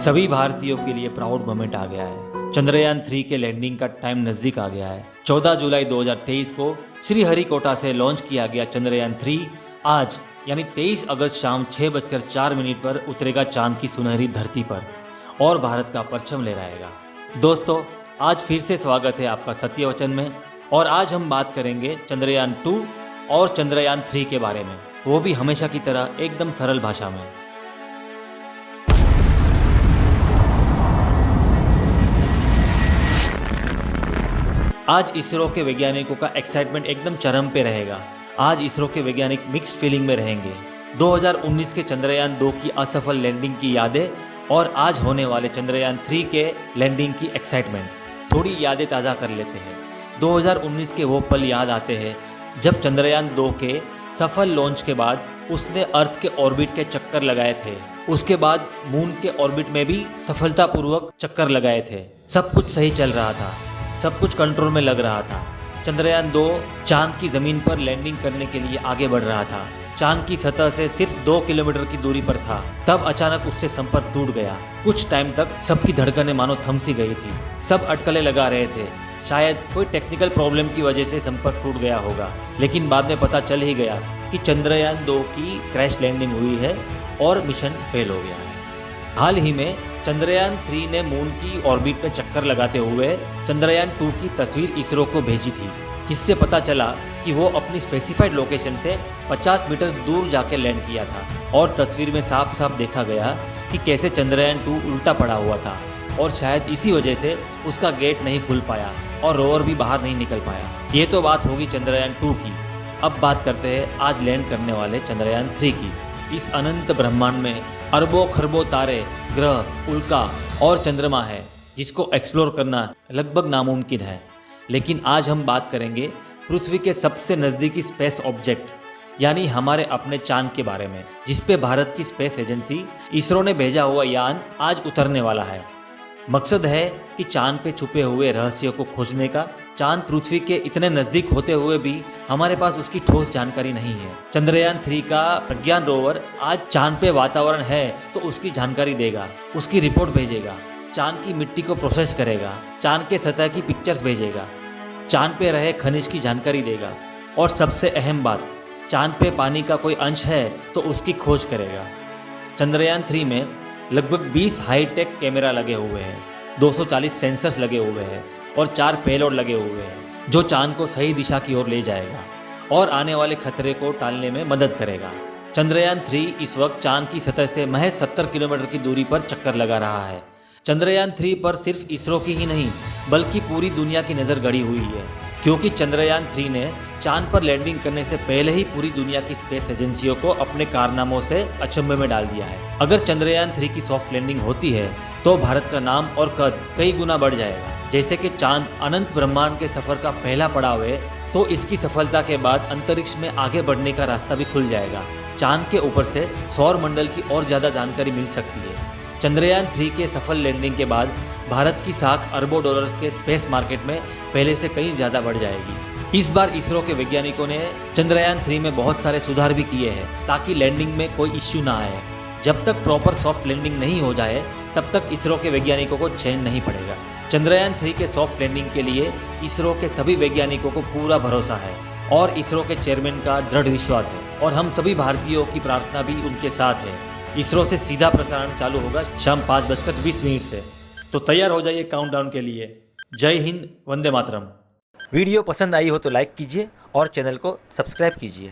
सभी भारतीयों के लिए प्राउड मोमेंट आ गया है। चंद्रयान 3 के लैंडिंग का टाइम नजदीक आ गया है। 14 जुलाई 2023 को श्रीहरिकोटा से लॉन्च किया गया चंद्रयान 3 आज यानी 23 अगस्त शाम 6:04 पर उतरेगा चांद की सुनहरी धरती पर और भारत का परचम लहराएगा। दोस्तों, आज फिर से स्वागत है आपका सत्यवचन में और आज हम बात करेंगे चंद्रयान 2 और चंद्रयान 3 के बारे में, वो भी हमेशा की तरह एकदम सरल भाषा में। आज इसरो के वैज्ञानिकों का एक्साइटमेंट एकदम चरम पे रहेगा। आज इसरो के वैज्ञानिक मिक्स्ड फीलिंग में रहेंगे। 2019 के चंद्रयान 2 की असफल लैंडिंग की यादें और आज होने वाले चंद्रयान 3 के लैंडिंग की एक्साइटमेंट, थोड़ी यादें ताज़ा कर लेते हैं। 2019 के वो पल याद आते हैं जब चंद्रयान 2 के सफल लॉन्च के बाद उसने अर्थ के ऑर्बिट के चक्कर लगाए थे। उसके बाद मून के ऑर्बिट में भी सफलतापूर्वक चक्कर लगाए थे। सब कुछ सही चल रहा था, सब कुछ कंट्रोल में लग रहा था। चंद्रयान 2 चांद की जमीन पर लैंडिंग करने के लिए आगे बढ़ रहा था। चांद की सतह से सिर्फ 2 किलोमीटर की दूरी पर था, तब अचानक उससे संपर्क टूट गया। कुछ टाइम तक सबकी धड़कनें मानो थम सी गई थी। सब अटकलें लगा रहे थे, शायद कोई टेक्निकल प्रॉब्लम की वजह से संपर्क टूट गया होगा। लेकिन बाद में पता चल ही गया कि चंद्रयान 2 की क्रैश लैंडिंग हुई है और मिशन फेल हो गया है। हाल ही में चंद्रयान 3 ने मून की ऑर्बिट में चक्कर लगाते हुए चंद्रयान 2 की तस्वीर इसरो को भेजी थी, जिससे पता चला कि वो अपनी स्पेसिफाइड लोकेशन से 50 मीटर दूर जाकर लैंड किया था। और तस्वीर में साफ साफ देखा गया कि कैसे चंद्रयान 2 उल्टा पड़ा हुआ था और शायद इसी वजह से उसका गेट नहीं खुल पाया और रोवर भी बाहर नहीं निकल पाया। ये तो बात होगी चंद्रयान 2 की। अब बात करते हैं आज लैंड करने वाले चंद्रयान 3 की। इस अनंत ब्रह्मांड में अरबों खरबों तारे, ग्रह, उल्का और चंद्रमा है, जिसको एक्सप्लोर करना लगभग नामुमकिन है। लेकिन आज हम बात करेंगे पृथ्वी के सबसे नज़दीकी स्पेस ऑब्जेक्ट यानी हमारे अपने चांद के बारे में, जिस पे भारत की स्पेस एजेंसी इसरो ने भेजा हुआ यान आज उतरने वाला है। मकसद है कि चांद पे छुपे हुए रहस्यों को खोजने का। चांद पृथ्वी के इतने नज़दीक होते हुए भी हमारे पास उसकी ठोस जानकारी नहीं है। चंद्रयान 3 का प्रज्ञान रोवर आज चांद पे वातावरण है तो उसकी जानकारी देगा, उसकी रिपोर्ट भेजेगा, चांद की मिट्टी को प्रोसेस करेगा, चांद के सतह की पिक्चर्स भेजेगा, चांद पे रहे खनिज की जानकारी देगा और सबसे अहम बात, चांद पे पानी का कोई अंश है तो उसकी खोज करेगा। चंद्रयान 3 में लगभग 20 हाईटेक कैमरा लगे हुए हैं, 240 सेंसर्स लगे हुए हैं और 4 पेलोड लगे हुए हैं, जो चांद को सही दिशा की ओर ले जाएगा और आने वाले खतरे को टालने में मदद करेगा। चंद्रयान 3 इस वक्त चांद की सतह से महज 70 किलोमीटर की दूरी पर चक्कर लगा रहा है। चंद्रयान 3 पर सिर्फ इसरो की ही नहीं बल्कि पूरी दुनिया की नज़र गड़ी हुई है, क्योंकि चंद्रयान 3 ने चांद पर लैंडिंग करने से पहले ही पूरी दुनिया की स्पेस एजेंसियों को अपने कारनामों से अचंभे में डाल दिया है। अगर चंद्रयान 3 की सॉफ्ट लैंडिंग होती है तो भारत का नाम और कद कई गुना बढ़ जाएगा। जैसे कि चांद अनंत ब्रह्मांड के सफर का पहला पड़ाव है, तो इसकी सफलता के बाद अंतरिक्ष में आगे बढ़ने का रास्ता भी खुल जाएगा। चांद के ऊपर से सौर मंडल की और ज़्यादा जानकारी मिल सकती है। चंद्रयान 3 के सफल लैंडिंग के बाद भारत की साख अरबों डॉलर्स के स्पेस मार्केट में पहले से कहीं ज़्यादा बढ़ जाएगी। इस बार इसरो के वैज्ञानिकों ने चंद्रयान 3 में बहुत सारे सुधार भी किए हैं ताकि लैंडिंग में कोई इश्यू ना आए। जब तक प्रॉपर सॉफ्ट लैंडिंग नहीं हो जाए तब तक इसरो के वैज्ञानिकों को चैन नहीं पड़ेगा। चंद्रयान 3 के सॉफ्ट लैंडिंग के लिए इसरो के सभी वैज्ञानिकों को पूरा भरोसा है और इसरो के चेयरमैन का दृढ़ विश्वास है और हम सभी भारतीयों की प्रार्थना भी उनके साथ है। इसरो से सीधा प्रसारण चालू होगा शाम 5:20 से, तो तैयार हो जाइए काउंटडाउन के लिए। जय हिंद, वंदे मातरम। वीडियो पसंद आई हो तो लाइक कीजिए और चैनल को सब्सक्राइब कीजिए।